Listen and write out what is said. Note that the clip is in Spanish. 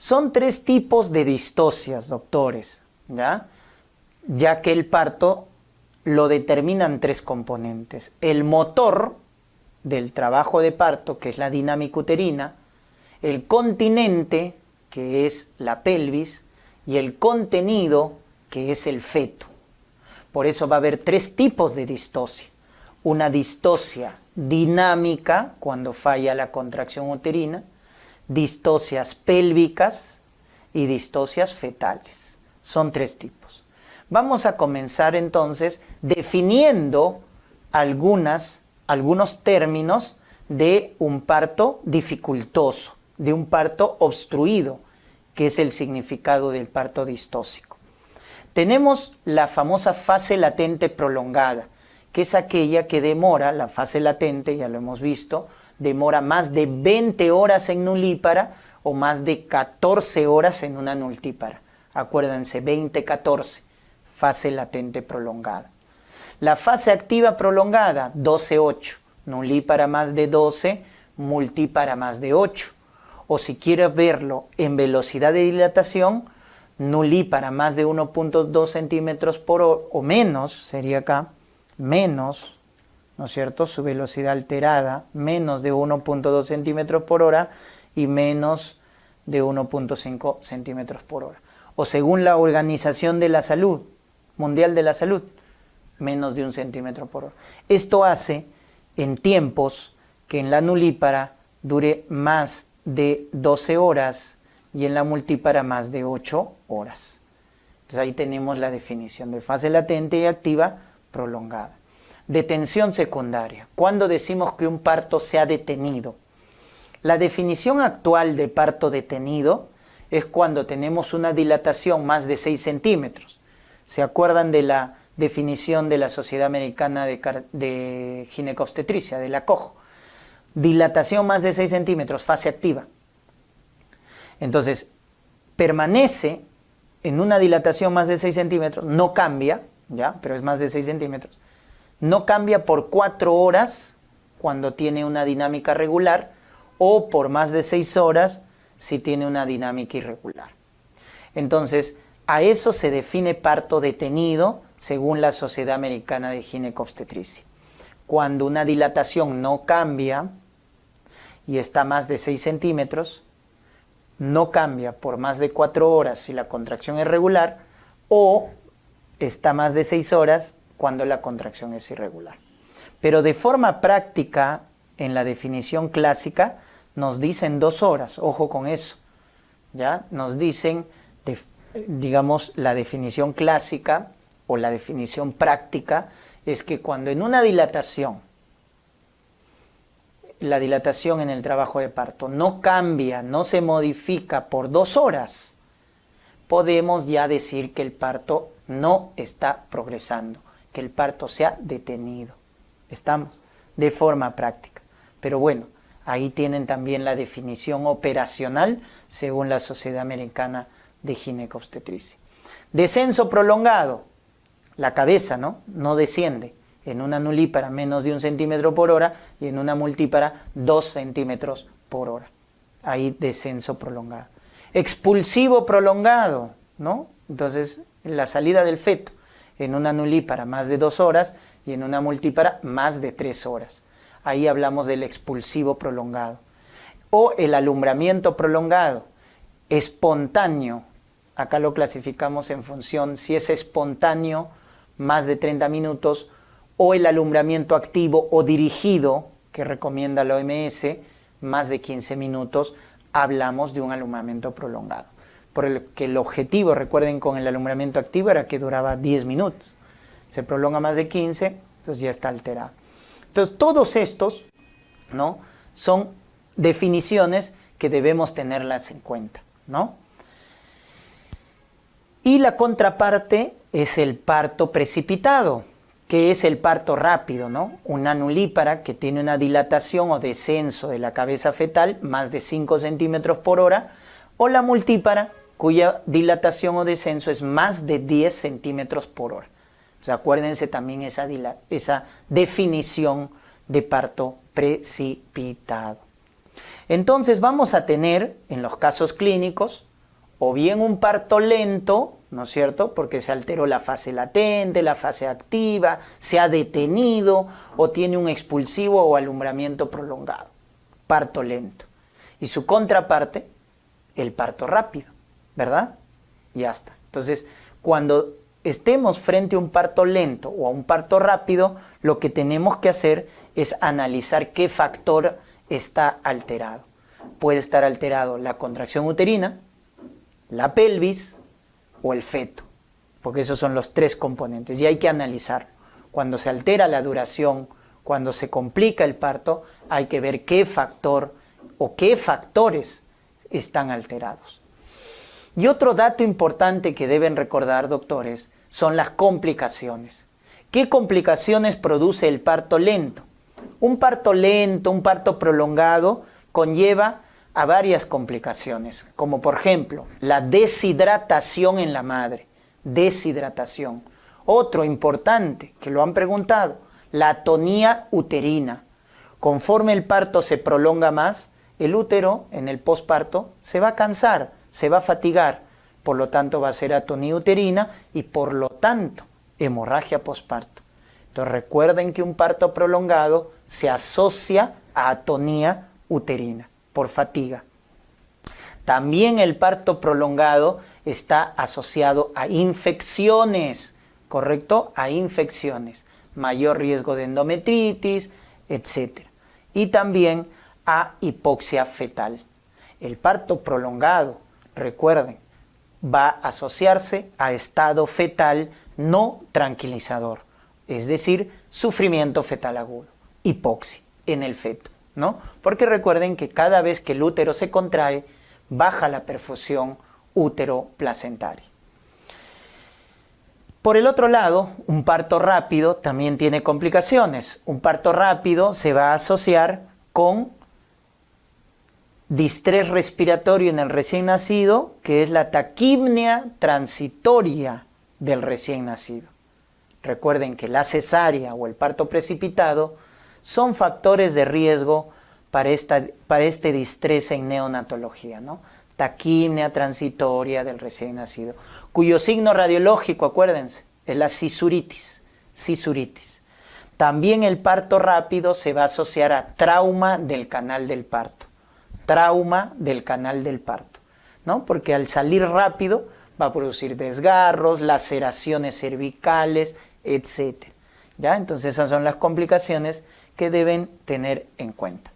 Son 3 tipos de distocias, doctores, ya que el parto lo determinan 3 componentes. El motor del trabajo de parto, que es la dinámica uterina, el continente, que es la pelvis, y el contenido, que es el feto. Por eso va a haber 3 tipos de distocia. Una distocia dinámica, cuando falla la contracción uterina, distocias pélvicas y distocias fetales. Son 3 tipos. Vamos a comenzar entonces definiendo algunos términos de un parto dificultoso, de un parto obstruido, que es el significado del parto distócico. Tenemos la famosa fase latente prolongada, que es aquella que demora, la fase latente, ya lo hemos visto, demora más de 20 horas en nulípara o más de 14 horas en una nultípara. Acuérdense, 20-14, fase latente prolongada. La fase activa prolongada, 12-8, nulípara más de 12, multípara más de 8. O si quieres verlo en velocidad de dilatación, nulípara más de 1.2 centímetros por hora, o menos, sería acá, menos, ¿no es cierto?, su velocidad alterada, menos de 1.2 centímetros por hora y menos de 1.5 centímetros por hora. O según la Organización de la Salud, Mundial de la Salud, menos de 1 centímetro por hora. Esto hace en tiempos que en la nulípara dure más de 12 horas y en la multípara más de 8 horas. Entonces ahí tenemos la definición de fase latente y activa prolongada. Detención secundaria. ¿Cuándo decimos que un parto se ha detenido? La definición actual de parto detenido es cuando tenemos una dilatación más de 6 centímetros. ¿Se acuerdan de la definición de la Sociedad Americana de Ginecobstetricia, de la COG? Dilatación más de 6 centímetros, fase activa. Entonces, permanece en una dilatación más de 6 centímetros, no cambia, pero es más de 6 centímetros, no cambia por 4 horas cuando tiene una dinámica regular o por más de 6 horas si tiene una dinámica irregular. Entonces, a eso se define parto detenido según la Sociedad Americana de Ginecobstetricia. Cuando una dilatación no cambia y está más de 6 centímetros, no cambia por más de 4 horas si la contracción es regular o está más de 6 horas cuando la contracción es irregular. Pero de forma práctica, en la definición clásica, nos dicen 2 horas, ojo con eso, nos dicen, digamos, la definición clásica o la definición práctica es que cuando en una dilatación, la dilatación en el trabajo de parto no cambia, no se modifica por 2 horas, podemos ya decir que el parto no está progresando, que el parto se ha detenido. Estamos de forma práctica. Pero bueno, ahí tienen también la definición operacional según la Sociedad Americana de Ginecobstetricia. Descenso prolongado, la cabeza no desciende. En una nulípara menos de 1 centímetro por hora y en una multípara 2 centímetros por hora. Ahí descenso prolongado. Expulsivo prolongado, Entonces, la salida del feto en una nulípara más de 2 horas y en una multípara más de 3 horas. Ahí hablamos del expulsivo prolongado. O el alumbramiento prolongado, espontáneo. Acá lo clasificamos en función si es espontáneo, más de 30 minutos, o el alumbramiento activo o dirigido, que recomienda la OMS, más de 15 minutos, hablamos de un alumbramiento prolongado. Porque el objetivo, recuerden, con el alumbramiento activo era que duraba 10 minutos. Se prolonga más de 15, entonces ya está alterado. Entonces, todos estos, son definiciones que debemos tenerlas en cuenta, Y la contraparte es el parto precipitado, que es el parto rápido, Una nulípara que tiene una dilatación o descenso de la cabeza fetal más de 5 centímetros por hora, o la multípara, cuya dilatación o descenso es más de 10 centímetros por hora. Entonces, acuérdense también esa definición de parto precipitado. Entonces, vamos a tener, en los casos clínicos, o bien un parto lento, ¿no es cierto? Porque se alteró la fase latente, la fase activa, se ha detenido o tiene un expulsivo o alumbramiento prolongado. Parto lento. Y su contraparte, el parto rápido, ¿verdad? Ya está. Entonces, cuando estemos frente a un parto lento o a un parto rápido, lo que tenemos que hacer es analizar qué factor está alterado. Puede estar alterado la contracción uterina, la pelvis o el feto, porque esos son los tres componentes y hay que analizarlo. Cuando se altera la duración, cuando se complica el parto, hay que ver qué factor o qué factores están alterados. Y otro dato importante que deben recordar, doctores, son las complicaciones. ¿Qué complicaciones produce el parto lento? Un parto lento, un parto prolongado, conlleva a varias complicaciones, como por ejemplo la deshidratación en la madre, deshidratación. Otro importante, que lo han preguntado, la atonía uterina. Conforme el parto se prolonga más, el útero en el posparto se va a cansar, se va a fatigar, por lo tanto va a ser atonía uterina y por lo tanto hemorragia posparto. Entonces recuerden que un parto prolongado se asocia a atonía uterina por fatiga. También el parto prolongado está asociado a infecciones, ¿correcto? A infecciones, mayor riesgo de endometritis, etc. Y también a hipoxia fetal. El parto prolongado, recuerden, va a asociarse a estado fetal no tranquilizador, es decir, sufrimiento fetal agudo, hipoxia en el feto, ¿no? Porque recuerden que cada vez que el útero se contrae, baja la perfusión útero-placentaria. Por el otro lado, un parto rápido también tiene complicaciones. Un parto rápido se va a asociar con distrés respiratorio en el recién nacido, que es la taquipnea transitoria del recién nacido. Recuerden que la cesárea o el parto precipitado son factores de riesgo para este distrés en neonatología, ¿no? Taquipnea transitoria del recién nacido, cuyo signo radiológico, acuérdense, es la cisuritis. También el parto rápido se va a asociar a trauma del canal del parto. ¿No? Porque al salir rápido va a producir desgarros, laceraciones cervicales, etc. ¿Ya? Entonces esas son las complicaciones que deben tener en cuenta.